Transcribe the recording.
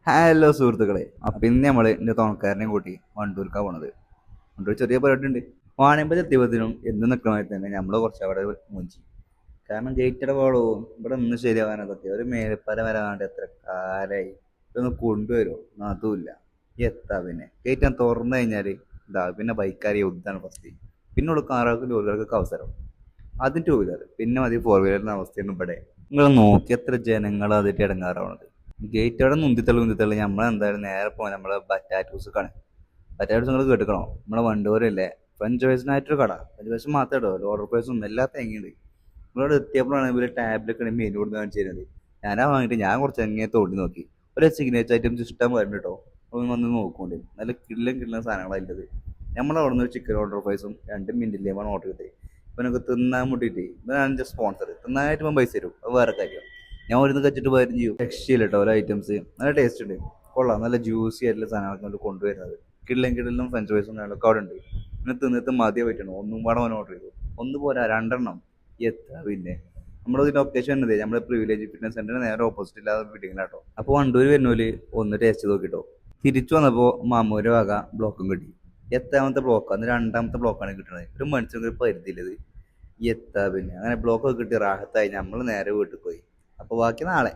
Hello സുഹൃത്തുക്കളെ, അപ്പം ഇന്ന് നമ്മൾ എൻ്റെ തുണക്കാരനെയും കൂട്ടി വണ്ടൂർക്കാണ് പോണത്. വണ്ടൂർ ചെറിയ പരിപാടി ഉണ്ട്. വാണിയമ്പലം എത്തിയപ്പോഴത്തേനും എന്ന് നിൽക്കണമായി തന്നെ നമ്മൾ കുറച്ച് അവിടെ മുഞ്ചി. കാരണം ഗേറ്റയുടെ ഭാഗവും ഇവിടെ ഒന്ന് ശരിയാവാനൊക്കെ ഒരു മേൽപ്പര വരാണ്ട് എത്ര കാലായി. ഇതൊന്ന് കൊണ്ടുവരുമോ? അതുമില്ല. എത്താ പിന്നെ ഗേറ്റ് ഞാൻ തുറന്നു കഴിഞ്ഞാൽ ഇതാ പിന്നെ ബൈക്കാരി യുദ്ധമാണ് ഫസ്റ്റ്. പിന്നെ ഉള്ള കാറുകൾക്ക് ലോറികൾക്കൊക്കെ അവസരം. ആദ്യം ടൂ വീലർ, പിന്നെ മതി ഫോർ വീലറിൻ്റെ അവസ്ഥയാണ് ഇവിടെ. നിങ്ങൾ നോക്കി എത്ര ജനങ്ങൾ അതിട്ട് ഇടങ്ങാറാവണത്. ഗേറ്റ് അവിടെ ഉന്തിത്തള്ളി നമ്മളെന്തായാലും നേരെ പോകാൻ നമ്മളെ ബറ്റാറ്റൂസ്ക്കാണ്. ബറ്റാറ്റൂസ് നിങ്ങൾ കേട്ടിക്കണോ? നമ്മളെ വണ്ടൂരല്ലേ ഫ്രഞ്ച് ഫ്രൈസിനായിട്ടൊരു കട. ഫ്രഞ്ച് ഫ്രൈസ് മാത്രമേ ഇടോ, ലോഡർ ഫ്രൈസും എല്ലാ തേങ്ങയുണ്ട്. നിങ്ങളോട് എത്തിയപ്പോഴാണ് ഇവർ ടാബിലൊക്കെ മെനു കൊടുത്ത് കാണിച്ചു തരുന്നത്. ഞാനാ വാങ്ങിയിട്ട് ഞാൻ കുറച്ച് എങ്ങനെ തോണ്ടി നോക്കി. ഒരു സിഗ്നേച്ചർ ഐറ്റംസ് ഇഷ്ടം വരുന്നുണ്ട് കേട്ടോ. ഒന്ന് വന്ന് നോക്കുന്നുണ്ട്. നല്ല കിള്ളം സാധനങ്ങളായിട്ടത്. നമ്മളവിടെ നിന്ന് ഒരു ചിക്കൻ ഓർഡർ ഫ്രൈസും 2 മിനിറ്റിലേമാണ് ഓർഡർ ചെയ്തത്. ഇവനൊക്കെ തിന്നാൻ മുട്ടിയിട്ട് ഇവനാണ് എൻ്റെ സ്പോൺസർ. തിന്നാനായിട്ട് ഇവൻ പൈസ തരും, അത് വേറെ കാര്യം. ഞാൻ ഒരു കഴിച്ചിട്ട് വരും ചെയ്യും. രക്ഷയില്ല കേട്ടോ ഓരോ ഐറ്റംസ്. നല്ല ടേസ്റ്റ് ഉണ്ട്, കൊള്ളാം. നല്ല ജ്യൂസി ആയിട്ടുള്ള സാധനങ്ങളൊക്കെ കൊണ്ടുവരുന്നത്. കിടലും ഫ്രഞ്ച് ഫ്രൈസും കാര്യങ്ങളൊക്കെ അവിടെ ഉണ്ട്. പിന്നെ തിന്നിട്ട് മതിയെ പറ്റണം, ഒന്നും പാടെ അവൻ ഓർഡർ ചെയ്തു. ഒന്ന് പോരാ, 2 എത്ര പിന്നെ. നമ്മുടെ ഒരു ലൊക്കേഷൻ വരുന്നത് നമ്മുടെ പ്രിവിലേജ് ഫിറ്റ്നസ് സെന്ററിന് നേരെ ഓപ്പോസിറ്റ് ഇല്ലാതെ ബിൽഡിങ്ങിലാട്ടോ. അപ്പോൾ വണ്ടൂർ വരുന്നോല് ഒന്ന് ടേസ്റ്റ് നോക്കിട്ടോ. തിരിച്ചു വന്നപ്പോൾ മാമൂര് വക ബ്ലോക്കും കിട്ടി. എത്രാമത്തെ ബ്ലോക്ക്? അന്ന് 2ാമത്തെ ബ്ലോക്കാണ് കിട്ടുന്നത്. ഒരു മനുഷ്യർക്ക് പരിധിയില്ലത്. എത്താ പിന്നെ. അങ്ങനെ ബ്ലോക്കൊക്കെ കിട്ടി റാഹത്തായി നമ്മൾ നേരെ വീട്ടിൽ പോയി. അപ്പോൾ ബാക്കി നാളെ.